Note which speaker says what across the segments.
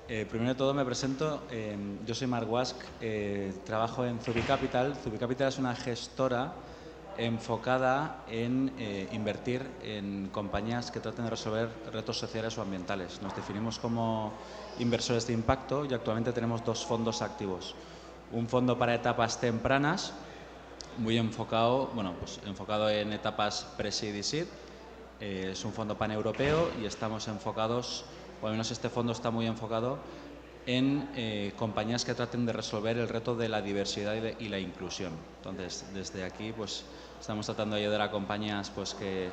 Speaker 1: Primero de todo me presento, yo soy Marc Guasch, trabajo en Zubi Capital. Zubi Capital es una gestora enfocada en invertir en compañías que traten de resolver retos sociales o ambientales. Nos definimos como inversores de impacto y actualmente tenemos dos fondos activos. Un fondo para etapas tempranas, muy enfocado, enfocado en etapas pre-seed y seed. Es un fondo paneuropeo y estamos enfocados, o al menos este fondo está muy enfocado en compañías que traten de resolver el reto de la diversidad y la inclusión. Entonces, desde aquí, pues, estamos tratando de ayudar a compañías pues, que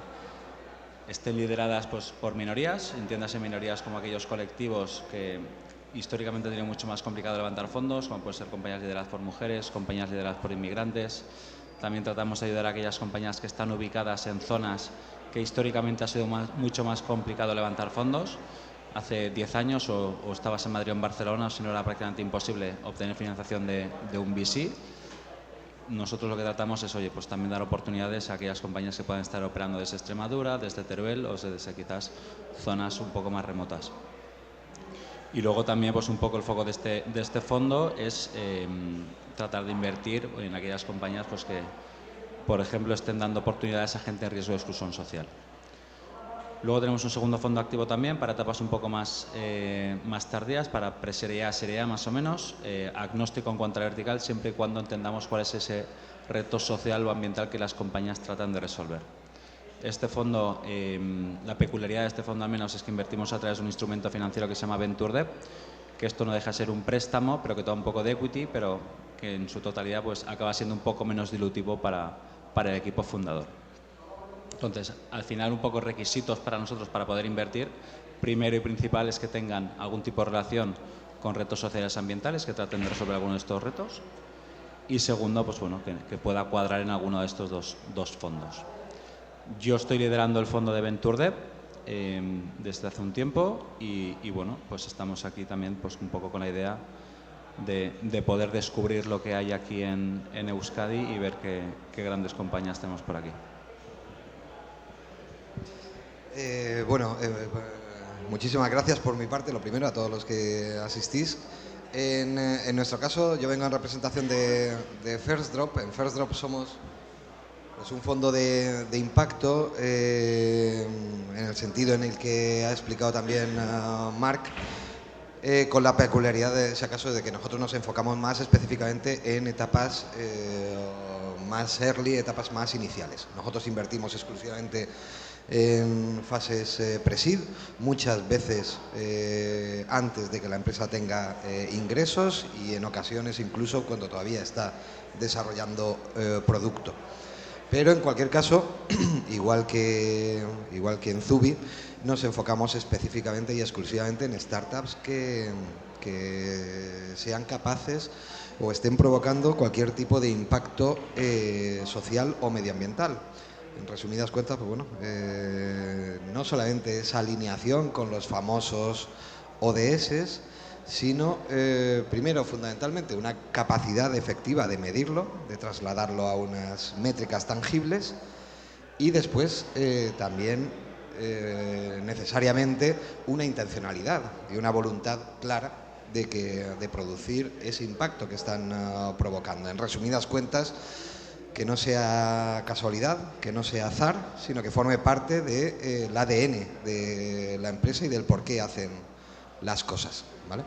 Speaker 1: estén lideradas pues, por minorías, entiéndase minorías como aquellos colectivos que históricamente tienen mucho más complicado levantar fondos, como pueden ser compañías lideradas por mujeres, compañías lideradas por inmigrantes. También tratamos de ayudar a aquellas compañías que están ubicadas en zonas que históricamente ha sido mucho más complicado levantar fondos. Hace 10 años o estabas en Madrid o en Barcelona, o si no era prácticamente imposible obtener financiación de un VC. Nosotros lo que tratamos es, pues también dar oportunidades a aquellas compañías que puedan estar operando desde Extremadura, desde Teruel o desde quizás zonas un poco más remotas. Y luego también pues un poco el foco de este fondo es tratar de invertir en aquellas compañías pues que, por ejemplo, estén dando oportunidades a gente en riesgo de exclusión social. Luego tenemos un segundo fondo activo también para etapas un poco más tardías, para pre-serie A, serie A más o menos, agnóstico en cuanto a la vertical, siempre y cuando entendamos cuál es ese reto social o ambiental que las compañías tratan de resolver. Este fondo, la peculiaridad de este fondo al menos es que invertimos a través de un instrumento financiero que se llama Venture Debt, que esto no deja de ser un préstamo, pero que toma un poco de equity, pero que en su totalidad pues acaba siendo un poco menos dilutivo para el equipo fundador. Entonces, al final, un poco requisitos para nosotros para poder invertir. Primero y principal es que tengan algún tipo de relación con retos sociales y ambientales, que traten de resolver alguno de estos retos. Y segundo, pues bueno, que pueda cuadrar en alguno de estos dos fondos. Yo estoy liderando el fondo de Venture Debt desde hace un tiempo y bueno, pues estamos aquí también pues un poco con la idea de poder descubrir lo que hay aquí en Euskadi y ver qué grandes compañías tenemos por aquí.
Speaker 2: Muchísimas gracias por mi parte, lo primero, a todos los que asistís. En nuestro caso, yo vengo en representación de First Drop. En First Drop somos pues, un fondo de impacto, en el sentido en el que ha explicado también Marc, con la peculiaridad, si acaso, de que nosotros nos enfocamos más específicamente en etapas más early, etapas más iniciales. Nosotros invertimos exclusivamente en fases pre-seed, muchas veces antes de que la empresa tenga ingresos y en ocasiones incluso cuando todavía está desarrollando producto. Pero en cualquier caso, igual que en Zubi, nos enfocamos específicamente y exclusivamente en startups que sean capaces o estén provocando cualquier tipo de impacto social o medioambiental. En resumidas cuentas, pues bueno, no solamente esa alineación con los famosos ODS, sino, primero, fundamentalmente, una capacidad efectiva de medirlo, de trasladarlo a unas métricas tangibles y después también necesariamente una intencionalidad y una voluntad clara de producir ese impacto que están provocando. En resumidas cuentas, que no sea casualidad, que no sea azar, sino que forme parte del ADN de la empresa y del por qué hacen las cosas, ¿vale?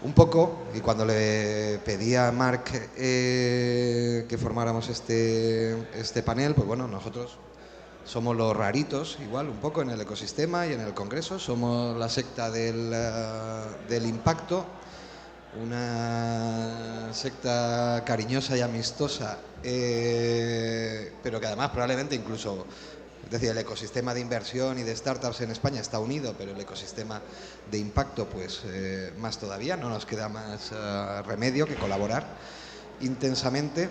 Speaker 2: Un poco, y cuando le pedí a Marc que formáramos este panel, pues bueno, nosotros somos los raritos, igual, un poco en el ecosistema y en el congreso, somos la secta del impacto, una secta cariñosa y amistosa, pero que además probablemente incluso, es decir, el ecosistema de inversión y de startups en España está unido, pero el ecosistema de impacto pues más todavía, no nos queda más remedio que colaborar intensamente.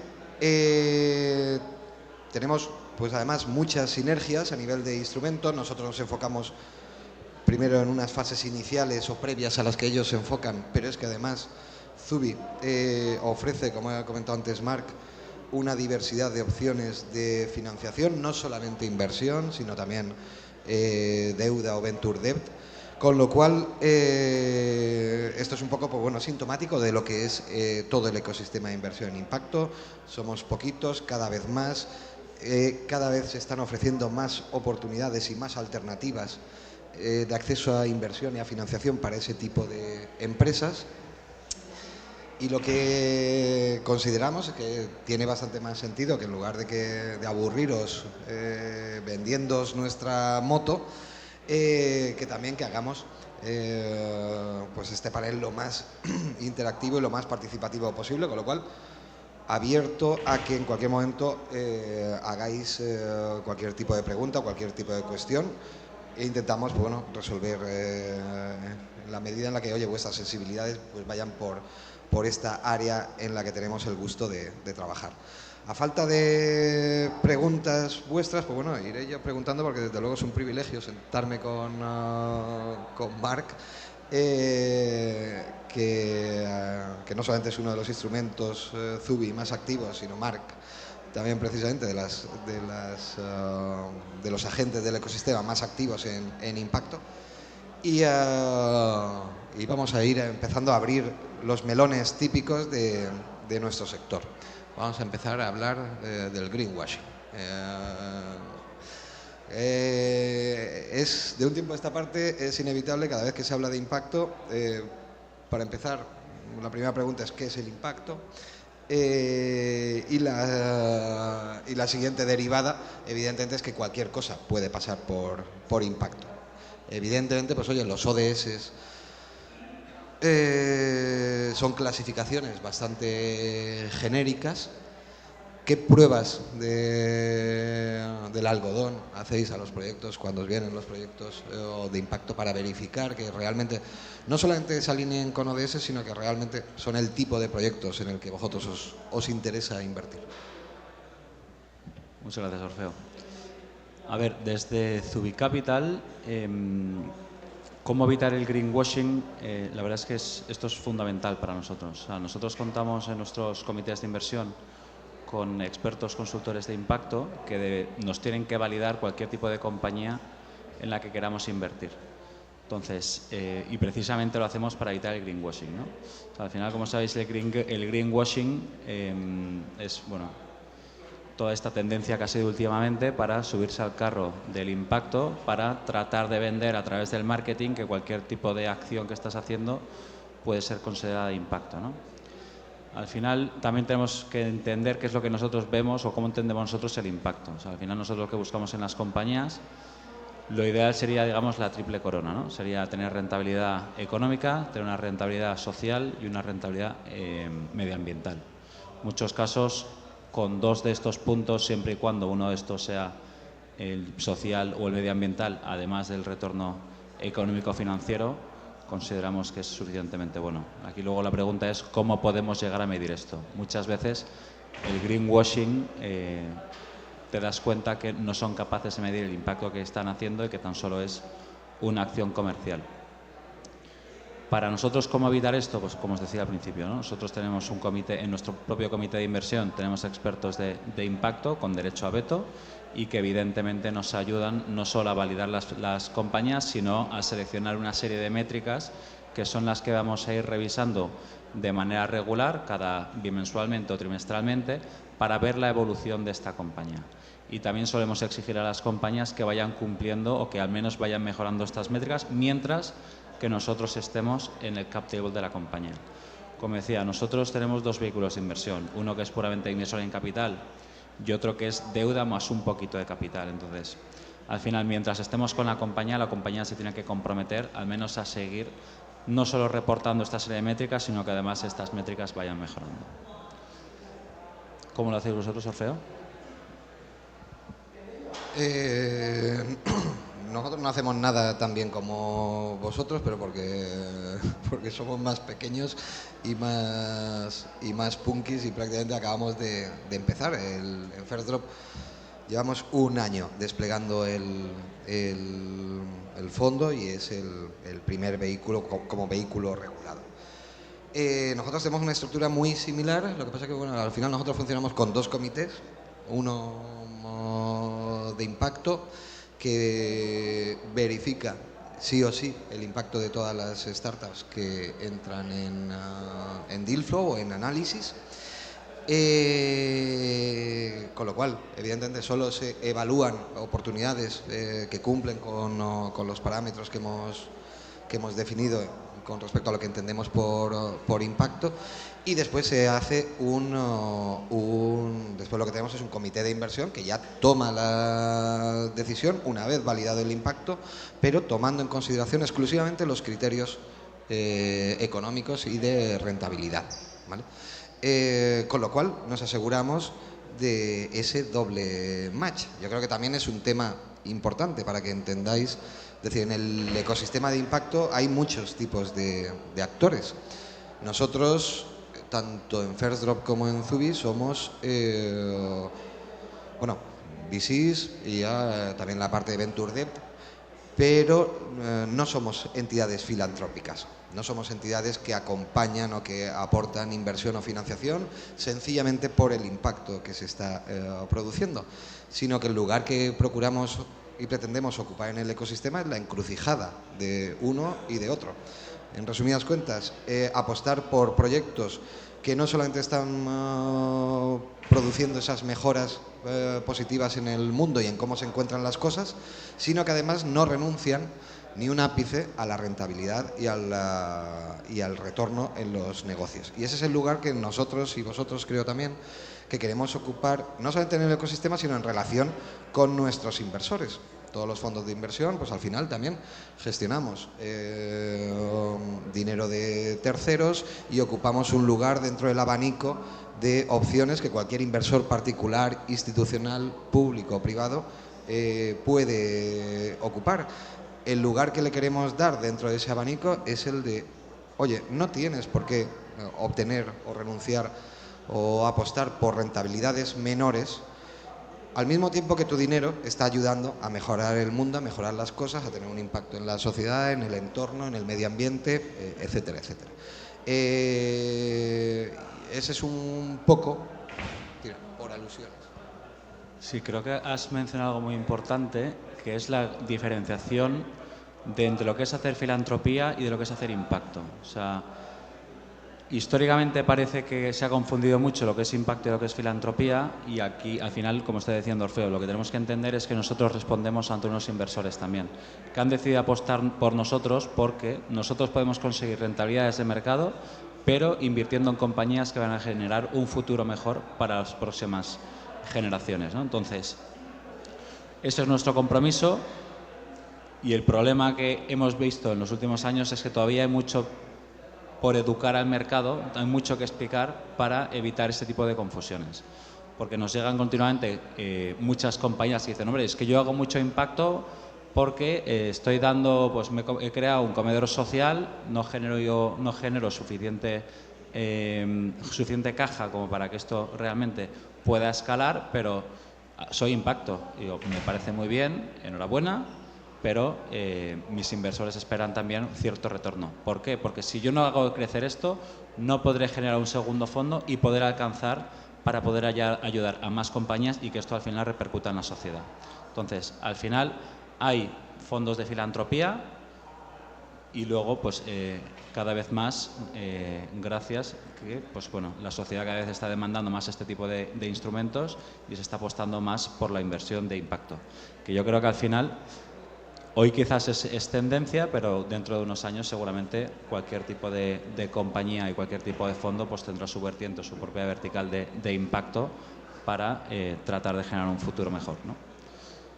Speaker 2: Tenemos pues además muchas sinergias a nivel de instrumentos. Nosotros nos enfocamos primero en unas fases iniciales o previas a las que ellos se enfocan, pero es que además Zubi ofrece, como ha comentado antes Marc, una diversidad de opciones de financiación, no solamente inversión, sino también deuda o venture debt, con lo cual esto es un poco, pues bueno, sintomático de lo que es todo el ecosistema de inversión en impacto. Somos poquitos, cada vez más, cada vez se están ofreciendo más oportunidades y más alternativas de acceso a inversión y a financiación para ese tipo de empresas. Y lo que consideramos es que tiene bastante más sentido que en lugar de aburriros vendiéndoos nuestra moto, que también que hagamos pues este panel lo más interactivo y lo más participativo posible, con lo cual abierto a que en cualquier momento hagáis cualquier tipo de pregunta, cualquier tipo de cuestión, e intentamos, pues bueno, resolver en la medida en la que, oye, vuestras sensibilidades pues vayan por esta área en la que tenemos el gusto de trabajar. A falta de preguntas vuestras, pues bueno, iré yo preguntando, porque desde luego es un privilegio sentarme con Marc, que no solamente es uno de los instrumentos Zubi más activos, sino Marc también precisamente de los agentes del ecosistema más activos en impacto. Y vamos a ir empezando a abrir los melones típicos de nuestro sector. Vamos a empezar a hablar del greenwashing. Es de un tiempo a esta parte es inevitable cada vez que se habla de impacto. Para empezar, la primera pregunta es ¿qué es el impacto? Y la siguiente derivada, evidentemente, es que cualquier cosa puede pasar por impacto. Evidentemente, pues oye, los ODS son clasificaciones bastante genéricas. ¿Qué pruebas del algodón hacéis a los proyectos cuando os vienen los proyectos de impacto para verificar que realmente no solamente se alineen con ODS, sino que realmente son el tipo de proyectos en el que vosotros os interesa invertir?
Speaker 1: Muchas gracias, Orfeo. A ver, desde Zubi Capital, ¿cómo evitar el greenwashing? La verdad es que esto es fundamental para nosotros. O sea, nosotros contamos en nuestros comités de inversión con expertos consultores de impacto que nos tienen que validar cualquier tipo de compañía en la que queramos invertir. Entonces, y precisamente lo hacemos para evitar el greenwashing, ¿no? O sea, al final, como sabéis, el greenwashing es, bueno, toda esta tendencia que ha sido últimamente para subirse al carro del impacto, para tratar de vender a través del marketing que cualquier tipo de acción que estás haciendo puede ser considerada de impacto, ¿no? Al final también tenemos que entender qué es lo que nosotros vemos o cómo entendemos nosotros el impacto. O sea, al final nosotros lo que buscamos en las compañías, lo ideal sería, digamos, la triple corona, ¿no? Sería tener rentabilidad económica, tener una rentabilidad social y una rentabilidad medioambiental. En muchos casos, con dos de estos puntos, siempre y cuando uno de estos sea el social o el medioambiental, además del retorno económico-financiero, consideramos que es suficientemente bueno. Aquí luego la pregunta es cómo podemos llegar a medir esto. Muchas veces el greenwashing te das cuenta que no son capaces de medir el impacto que están haciendo y que tan solo es una acción comercial. Para nosotros, ¿cómo evitar esto? Pues como os decía al principio, ¿no? Nosotros tenemos un comité, en nuestro propio comité de inversión tenemos expertos de impacto con derecho a veto y que evidentemente nos ayudan no solo a validar las compañías, sino a seleccionar una serie de métricas que son las que vamos a ir revisando de manera regular, cada bimensualmente o trimestralmente, para ver la evolución de esta compañía. Y también solemos exigir a las compañías que vayan cumpliendo o que al menos vayan mejorando estas métricas mientras que nosotros estemos en el cap table de la compañía. Como decía, nosotros tenemos dos vehículos de inversión, uno que es puramente inversor en capital y otro que es deuda más un poquito de capital. Entonces, al final, mientras estemos con la compañía se tiene que comprometer al menos a seguir no solo reportando esta serie de métricas, sino que además estas métricas vayan mejorando. ¿Cómo lo hacéis vosotros, Orfeo?
Speaker 2: Nosotros no hacemos nada tan bien como vosotros, pero porque somos más pequeños y más punkis y prácticamente acabamos de empezar. En First Drop llevamos un año desplegando el fondo y es el primer vehículo como vehículo regulado. Nosotros tenemos una estructura muy similar, lo que pasa es que bueno, al final nosotros funcionamos con dos comités, uno de impacto que verifica sí o sí el impacto de todas las startups que entran en deal flow o en análisis. Con lo cual, evidentemente, solo se evalúan oportunidades que cumplen con los parámetros que hemos definido con respecto a lo que entendemos por impacto, y después se hace después lo que tenemos es un comité de inversión que ya toma la decisión una vez validado el impacto, pero tomando en consideración exclusivamente los criterios económicos y de rentabilidad, ¿vale? Con lo cual nos aseguramos de ese doble match. Yo creo que también es un tema importante para que entendáis. Es decir, en el ecosistema de impacto hay muchos tipos de actores. Nosotros, tanto en FirstDrop como en Zubi, somos VCs y también la parte de Venture Debt, pero no somos entidades filantrópicas. No somos entidades que acompañan o que aportan inversión o financiación sencillamente por el impacto que se está produciendo, sino que el lugar que procuramos y pretendemos ocupar en el ecosistema es la encrucijada de uno y de otro. En resumidas cuentas, apostar por proyectos que no solamente están produciendo esas mejoras positivas en el mundo y en cómo se encuentran las cosas, sino que además no renuncian ni un ápice a la rentabilidad y al retorno en los negocios. Y ese es el lugar que nosotros y vosotros, creo también, que queremos ocupar, no solamente en el ecosistema, sino en relación con nuestros inversores. Todos los fondos de inversión, pues al final también gestionamos dinero de terceros y ocupamos un lugar dentro del abanico de opciones que cualquier inversor particular, institucional, público o privado puede ocupar. El lugar que le queremos dar dentro de ese abanico es el de, oye, no tienes por qué obtener o renunciar o apostar por rentabilidades menores, al mismo tiempo que tu dinero está ayudando a mejorar el mundo, a mejorar las cosas, a tener un impacto en la sociedad, en el entorno, en el medio ambiente, etcétera, etcétera. Ese es un poco, por alusiones.
Speaker 1: Sí, creo que has mencionado algo muy importante, que es la diferenciación de entre lo que es hacer filantropía y de lo que es hacer impacto. O sea, históricamente parece que se ha confundido mucho lo que es impacto y lo que es filantropía, y aquí, al final, como está diciendo Orfeo, lo que tenemos que entender es que nosotros respondemos ante unos inversores también, que han decidido apostar por nosotros porque nosotros podemos conseguir rentabilidades de mercado, pero invirtiendo en compañías que van a generar un futuro mejor para las próximas generaciones, ¿no? Entonces, ese es nuestro compromiso, y el problema que hemos visto en los últimos años es que todavía hay mucho por educar al mercado, hay mucho que explicar para evitar este tipo de confusiones. Porque nos llegan continuamente muchas compañías que dicen, hombre, es que yo hago mucho impacto porque estoy dando, pues he creado un comedor social, no genero suficiente caja como para que esto realmente pueda escalar, pero soy impacto. Digo, me parece muy bien, enhorabuena, pero mis inversores esperan también cierto retorno. ¿Por qué? Porque si yo no hago crecer esto, no podré generar un segundo fondo y poder alcanzar para poder ayudar a más compañías y que esto al final repercuta en la sociedad. Entonces, al final hay fondos de filantropía y luego, pues, cada vez más, gracias que, pues bueno, la sociedad cada vez está demandando más este tipo de instrumentos y se está apostando más por la inversión de impacto. Que yo creo que al final, hoy quizás es tendencia, pero dentro de unos años seguramente cualquier tipo de compañía y cualquier tipo de fondo pues tendrá su vertiente, su propia vertical de impacto para tratar de generar un futuro mejor, ¿no?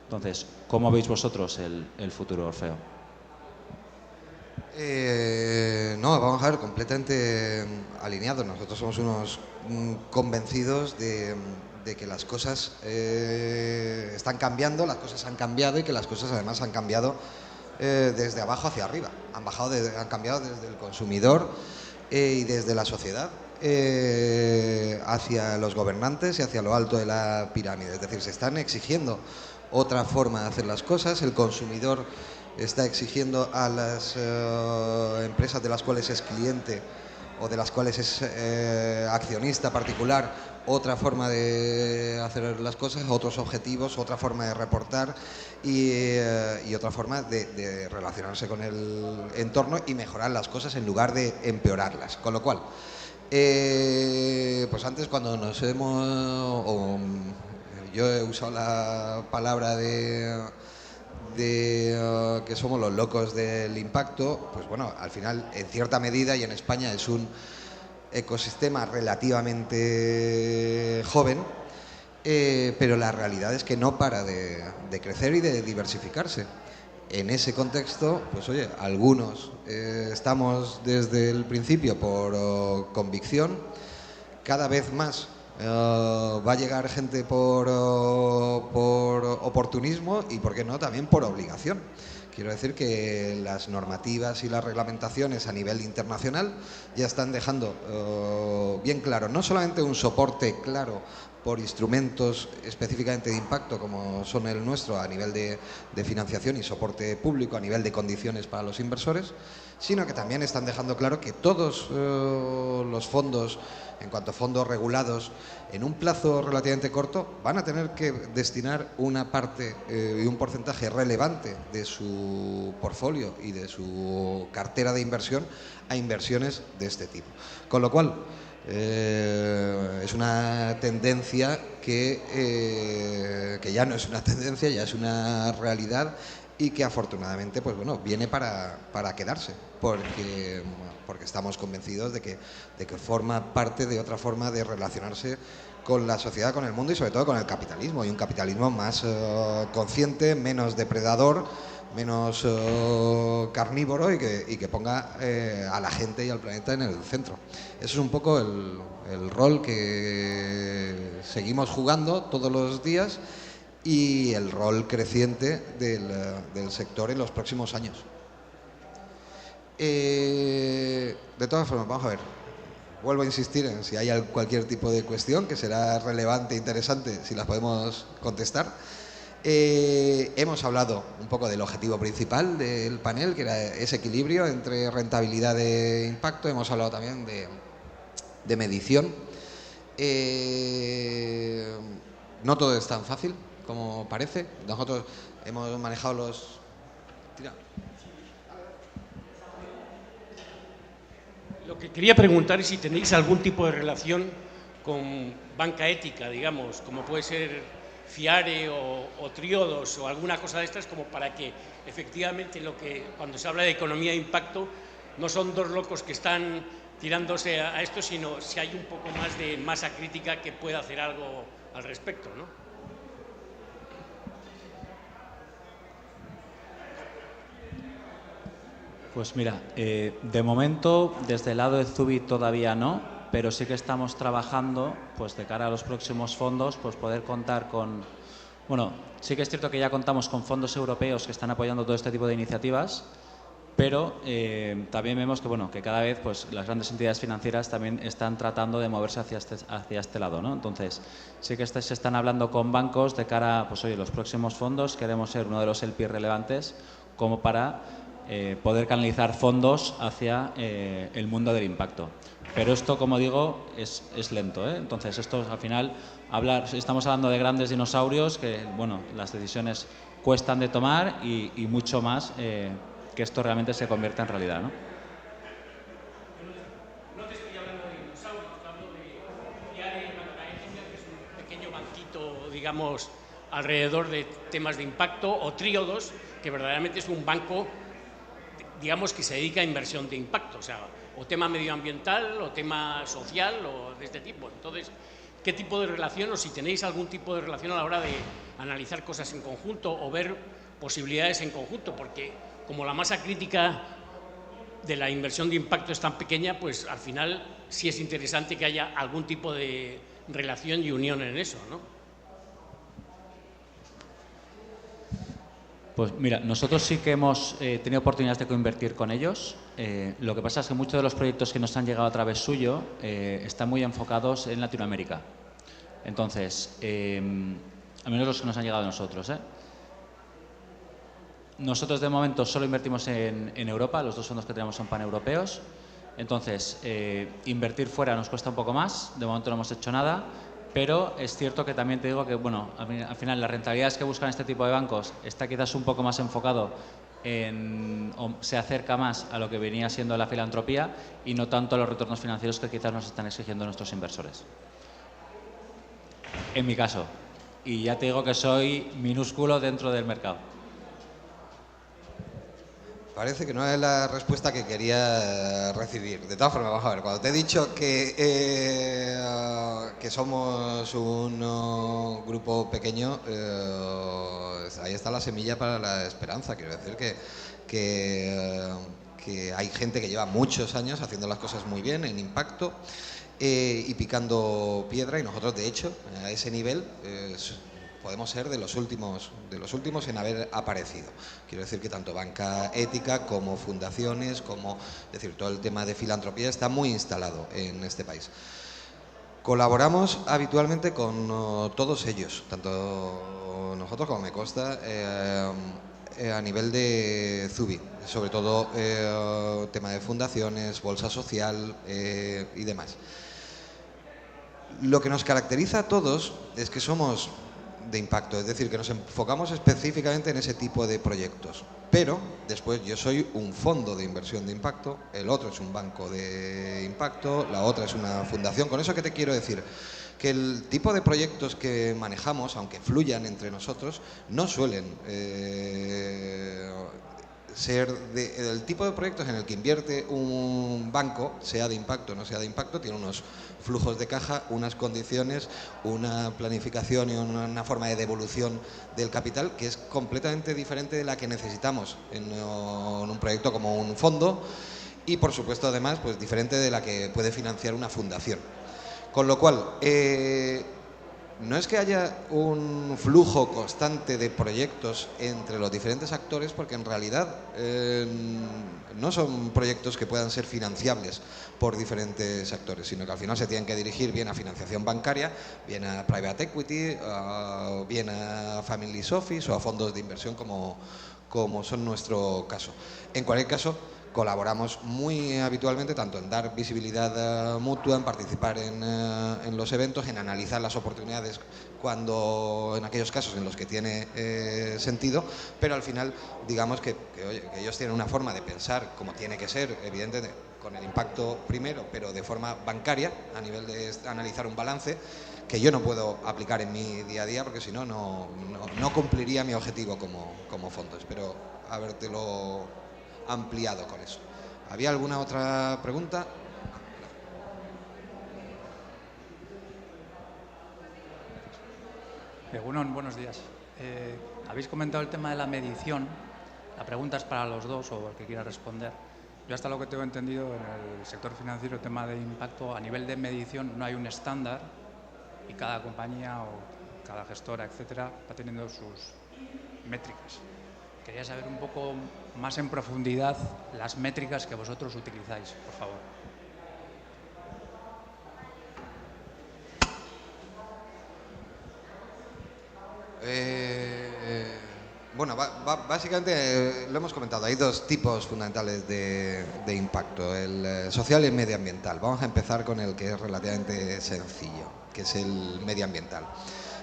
Speaker 1: Entonces, ¿cómo veis vosotros el futuro, Orfeo?
Speaker 2: No, vamos a ver, completamente alineados. Nosotros somos unos convencidos de que las cosas están cambiando, las cosas han cambiado y que las cosas además han cambiado desde abajo hacia arriba. Han cambiado desde el consumidor y desde la sociedad hacia los gobernantes y hacia lo alto de la pirámide. Es decir, se están exigiendo otra forma de hacer las cosas. El consumidor está exigiendo a las empresas de las cuales es cliente o de las cuales es accionista particular otra forma de hacer las cosas, otros objetivos, otra forma de reportar y otra forma de relacionarse con el entorno y mejorar las cosas en lugar de empeorarlas. Con lo cual, pues antes cuando yo he usado la palabra de que somos los locos del impacto, pues bueno, al final, en cierta medida, y en España es un ecosistema relativamente joven, pero la realidad es que no para de crecer y de diversificarse. En ese contexto, pues oye, algunos estamos desde el principio por convicción, cada vez más va a llegar gente por oportunismo y, ¿por qué no?, también por obligación. Quiero decir que las normativas y las reglamentaciones a nivel internacional ya están dejando bien claro, no solamente un soporte claro por instrumentos específicamente de impacto como son el nuestro a nivel de financiación y soporte público, a nivel de condiciones para los inversores, sino que también están dejando claro que todos los fondos, en cuanto a fondos regulados, en un plazo relativamente corto, van a tener que destinar una parte y un porcentaje relevante de su portfolio y de su cartera de inversión a inversiones de este tipo. Con lo cual, es una tendencia que ya no es una tendencia, ya es una realidad y que afortunadamente, pues bueno, viene para quedarse, porque estamos convencidos de que forma parte de otra forma de relacionarse con la sociedad, con el mundo y sobre todo con el capitalismo, y un capitalismo más consciente, menos depredador, menos carnívoro y que ponga a la gente y al planeta en el centro. Eso es un poco el rol que seguimos jugando todos los días y el rol creciente del sector en los próximos años. De todas formas, vamos a ver, vuelvo a insistir en si hay cualquier tipo de cuestión que será relevante e interesante, si las podemos contestar. Hemos hablado un poco del objetivo principal del panel, que era ese equilibrio entre rentabilidad de impacto. Hemos hablado también de medición. No todo es tan fácil como parece. Nosotros hemos manejado los... Tira.
Speaker 3: Lo que quería preguntar es si tenéis algún tipo de relación con banca ética, digamos, como puede ser FIARE o Triodos o alguna cosa de estas, como para que efectivamente cuando se habla de economía de impacto no son dos locos que están tirándose a esto, sino si hay un poco más de masa crítica que pueda hacer algo al respecto, ¿no?
Speaker 1: Pues mira, de momento desde el lado de Zubi todavía no, pero sí que estamos trabajando pues de cara a los próximos fondos, pues poder contar con... Bueno, sí que es cierto que ya contamos con fondos europeos que están apoyando todo este tipo de iniciativas, pero también vemos que, bueno, que cada vez pues las grandes entidades financieras también están tratando de moverse hacia este lado, ¿no? Entonces, sí que se están hablando con bancos de cara a, pues oye, los próximos fondos queremos ser uno de los LP relevantes como para poder canalizar fondos hacia el mundo del impacto. Pero esto, como digo, es lento, ¿eh? Entonces, esto al final, estamos hablando de grandes dinosaurios que, bueno, las decisiones cuestan de tomar y mucho más que esto realmente se convierta en realidad, ¿no?
Speaker 3: No te estoy hablando de dinosaurios, hablo de FIARE, Banca Ética, que es un pequeño banquito, digamos, alrededor de temas de impacto, o Triodos, que verdaderamente es un banco, digamos, que se dedica a inversión de impacto, o sea, o tema medioambiental, o tema social, o de este tipo. Entonces, ¿qué tipo de relación, o si tenéis algún tipo de relación a la hora de analizar cosas en conjunto o ver posibilidades en conjunto? Porque como la masa crítica de la inversión de impacto es tan pequeña, pues al final sí es interesante que haya algún tipo de relación y unión en eso, ¿no?
Speaker 1: Pues mira, nosotros sí que hemos tenido oportunidades de coinvertir con ellos. Lo que pasa es que muchos de los proyectos que nos han llegado a través suyo están muy enfocados en Latinoamérica. Entonces, al menos los que nos han llegado a nosotros, Nosotros de momento solo invertimos en Europa, los dos fondos que tenemos son paneuropeos. Entonces, invertir fuera nos cuesta un poco más, de momento no hemos hecho nada. Pero es cierto que también te digo que, bueno, al final las rentabilidades que buscan este tipo de bancos está quizás un poco más enfocado o se acerca más a lo que venía siendo la filantropía y no tanto a los retornos financieros que quizás nos están exigiendo nuestros inversores. En mi caso. Y ya te digo que soy minúsculo dentro del mercado.
Speaker 2: Parece que no es la respuesta que quería recibir. De todas formas, vamos a ver, cuando te he dicho que somos un grupo pequeño, ahí está la semilla para la esperanza. Quiero decir que hay gente que lleva muchos años haciendo las cosas muy bien, en impacto, y picando piedra, y nosotros, de hecho, a ese nivel podemos ser de los últimos en haber aparecido. Quiero decir que tanto banca ética como fundaciones, es decir, todo el tema de filantropía está muy instalado en este país. Colaboramos habitualmente con todos ellos, tanto nosotros como me consta, a nivel de Zubi, sobre todo tema de fundaciones, bolsa social y demás. Lo que nos caracteriza a todos es que somos de impacto, es decir, que nos enfocamos específicamente en ese tipo de proyectos. Pero después yo soy un fondo de inversión de impacto, el otro es un banco de impacto, la otra es una fundación. Con eso, ¿qué te quiero decir? Que el tipo de proyectos que manejamos, aunque fluyan entre nosotros, no suelen ser el tipo de proyectos en el que invierte un banco, sea de impacto o no sea de impacto, tiene unos flujos de caja, unas condiciones, una planificación y una forma de devolución del capital que es completamente diferente de la que necesitamos en un proyecto como un fondo, y por supuesto además pues diferente de la que puede financiar una fundación. Con lo cual, no es que haya un flujo constante de proyectos entre los diferentes actores, porque en realidad no son proyectos que puedan ser financiables por diferentes actores, sino que al final se tienen que dirigir bien a financiación bancaria, bien a private equity, bien a family office o a fondos de inversión como son nuestro caso. En cualquier caso, colaboramos muy habitualmente tanto en dar visibilidad mutua, en participar en los eventos, en analizar las oportunidades en aquellos casos en los que tiene sentido, pero al final digamos que ellos tienen una forma de pensar como tiene que ser, evidentemente con el impacto primero, pero de forma bancaria, a nivel de analizar un balance, que yo no puedo aplicar en mi día a día porque si no, no cumpliría mi objetivo como fondo. Espero habértelo ampliado con eso. ¿Había alguna otra pregunta?
Speaker 4: Egunon, buenos días. Habéis comentado el tema de la medición. La pregunta es para los dos o el que quiera responder. Yo hasta lo que tengo entendido en el sector financiero, el tema de impacto, a nivel de medición no hay un estándar y cada compañía o cada gestora, etcétera, va teniendo sus métricas. Quería saber un poco más en profundidad las métricas que vosotros utilizáis, por favor.
Speaker 2: Bueno, básicamente lo hemos comentado, hay dos tipos fundamentales de impacto, el social y el medioambiental. Vamos a empezar con el que es relativamente sencillo, que es el medioambiental.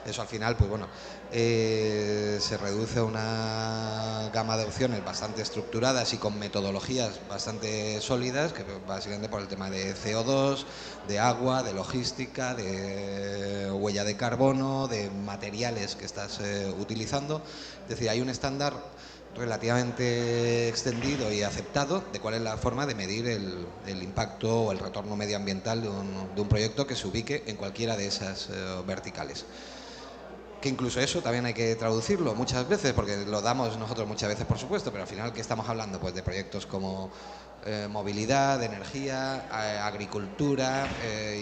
Speaker 2: Eso al final, pues bueno, se reduce a una gama de opciones bastante estructuradas y con metodologías bastante sólidas, que básicamente por el tema de CO2, de agua, de logística, de huella de carbono, de materiales que estás utilizando. Es decir, hay un estándar relativamente extendido y aceptado de cuál es la forma de medir el impacto o el retorno medioambiental de un proyecto que se ubique en cualquiera de esas verticales. Que incluso eso también hay que traducirlo muchas veces, porque lo damos nosotros muchas veces, por supuesto, pero al final, ¿qué estamos hablando? Pues de proyectos como movilidad, energía, agricultura,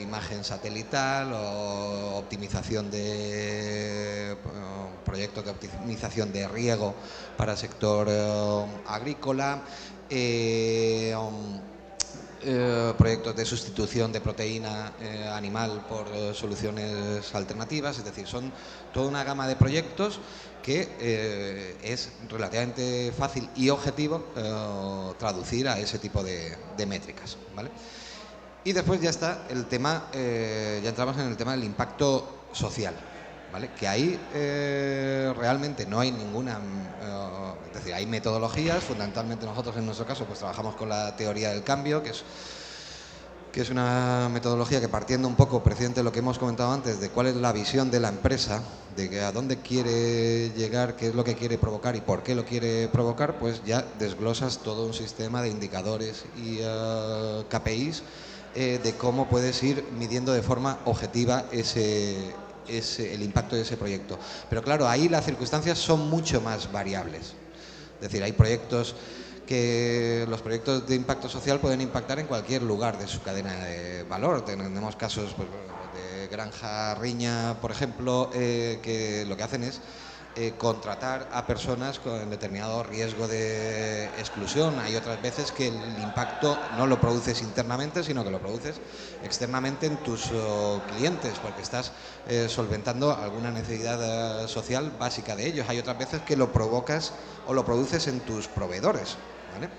Speaker 2: imagen satelital o optimización de proyectos de optimización de riego para el sector agrícola, proyectos de sustitución de proteína animal por soluciones alternativas. Es decir, son toda una gama de proyectos que es relativamente fácil y objetivo traducir a ese tipo de métricas, ¿vale? Y después ya está el tema, ya entramos en el tema del impacto social, ¿vale? Que ahí realmente no hay ninguna, es decir, hay metodologías. Fundamentalmente nosotros en nuestro caso pues trabajamos con la teoría del cambio, que es una metodología que, partiendo un poco precisamente de lo que hemos comentado antes, de cuál es la visión de la empresa, de que a dónde quiere llegar, qué es lo que quiere provocar y por qué lo quiere provocar, pues ya desglosas todo un sistema de indicadores y KPIs de cómo puedes ir midiendo de forma objetiva el impacto de ese proyecto. Pero claro, ahí las circunstancias son mucho más variables. Es decir, hay proyectos que los proyectos de impacto social pueden impactar en cualquier lugar de su cadena de valor. Tenemos casos pues, de Granja Riña, por ejemplo, que lo que hacen es contratar a personas con determinado riesgo de exclusión. Hay otras veces que el impacto no lo produces internamente, sino que lo produces externamente en tus clientes, porque estás solventando alguna necesidad social básica de ellos. Hay otras veces que lo provocas o lo produces en tus proveedores, ¿vale?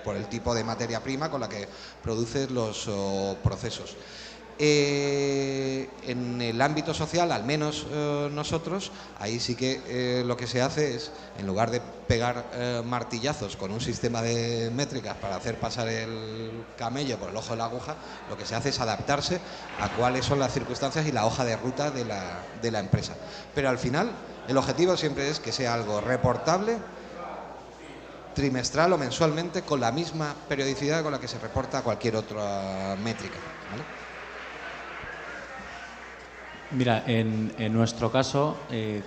Speaker 2: Por el tipo de materia prima con la que produces los procesos. En el ámbito social, al menos nosotros, ahí sí que lo que se hace es, en lugar de pegar martillazos con un sistema de métricas para hacer pasar el camello por el ojo de la aguja, lo que se hace es adaptarse a cuáles son las circunstancias y la hoja de ruta de la empresa. Pero al final, el objetivo siempre es que sea algo reportable, trimestral o mensualmente, con la misma periodicidad con la que se reporta cualquier otra métrica, ¿vale?
Speaker 1: Mira, en nuestro caso,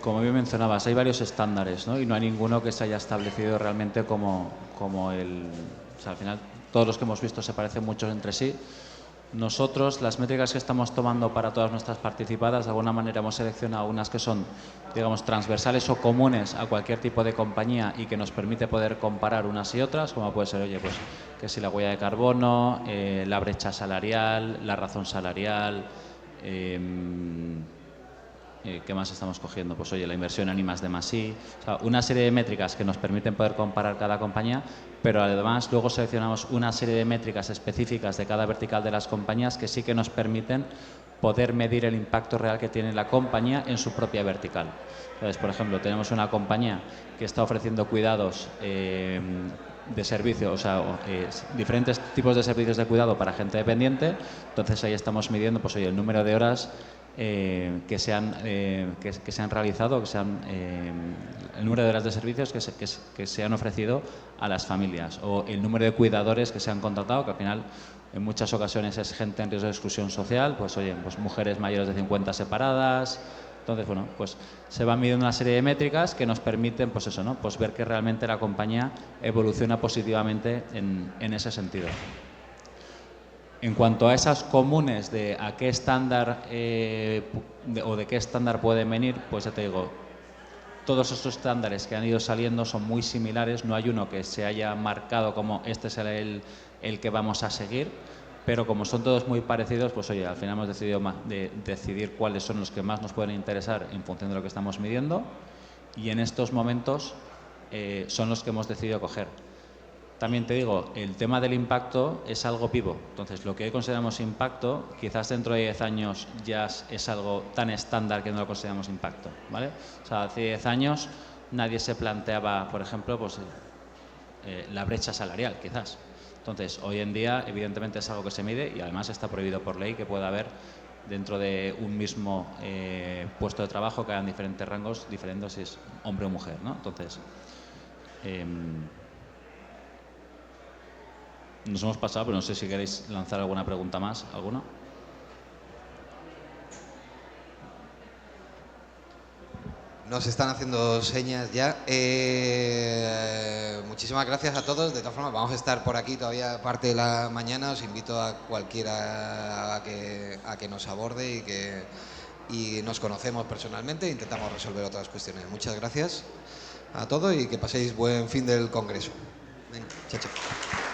Speaker 1: como bien mencionabas, hay varios estándares, ¿no? Y no hay ninguno que se haya establecido realmente como el... O sea, al final, todos los que hemos visto se parecen mucho entre sí. Nosotros, las métricas que estamos tomando para todas nuestras participadas, de alguna manera hemos seleccionado unas que son, digamos, transversales o comunes a cualquier tipo de compañía y que nos permite poder comparar unas y otras, como puede ser, oye, pues, que si la huella de carbono, la brecha salarial, la razón salarial... ¿qué más estamos cogiendo? Pues oye, la inversión en I+D+I, o sea, una serie de métricas que nos permiten poder comparar cada compañía, pero además luego seleccionamos una serie de métricas específicas de cada vertical de las compañías que sí que nos permiten poder medir el impacto real que tiene la compañía en su propia vertical. Entonces, por ejemplo, tenemos una compañía que está ofreciendo cuidados de servicio, o sea, diferentes tipos de servicios de cuidado para gente dependiente. Entonces ahí estamos midiendo, pues oye, el número de horas que se han realizado, el número de horas de servicios que se han ofrecido a las familias, o el número de cuidadores que se han contratado, que al final en muchas ocasiones es gente en riesgo de exclusión social, pues oye, pues mujeres mayores de 50 separadas. Entonces, bueno, pues se van midiendo una serie de métricas que nos permiten, pues eso, ¿no? Pues ver que realmente la compañía evoluciona positivamente en ese sentido. En cuanto a esas comunes de a qué estándar o de qué estándar pueden venir, pues ya te digo, todos estos estándares que han ido saliendo son muy similares, no hay uno que se haya marcado como este será el que vamos a seguir. Pero como son todos muy parecidos, pues oye, al final hemos decidido decidir cuáles son los que más nos pueden interesar en función de lo que estamos midiendo, y en estos momentos son los que hemos decidido coger. También te digo, el tema del impacto es algo vivo. Entonces, lo que hoy consideramos impacto, quizás dentro de 10 años ya es algo tan estándar que no lo consideramos impacto, ¿vale? O sea, hace 10 años nadie se planteaba, por ejemplo, pues la brecha salarial, quizás. Entonces, hoy en día, evidentemente, es algo que se mide y además está prohibido por ley que pueda haber dentro de un mismo puesto de trabajo que hayan diferentes rangos, diferentes si es hombre o mujer, ¿no? Entonces, nos hemos pasado, pero no sé si queréis lanzar alguna pregunta más. ¿Alguna?
Speaker 2: Nos están haciendo señas ya. Muchísimas gracias a todos. De todas formas, vamos a estar por aquí todavía parte de la mañana. Os invito a cualquiera a que nos aborde y nos conocemos personalmente e intentamos resolver otras cuestiones. Muchas gracias a todos y que paséis buen fin del congreso. Venga, chao, chao.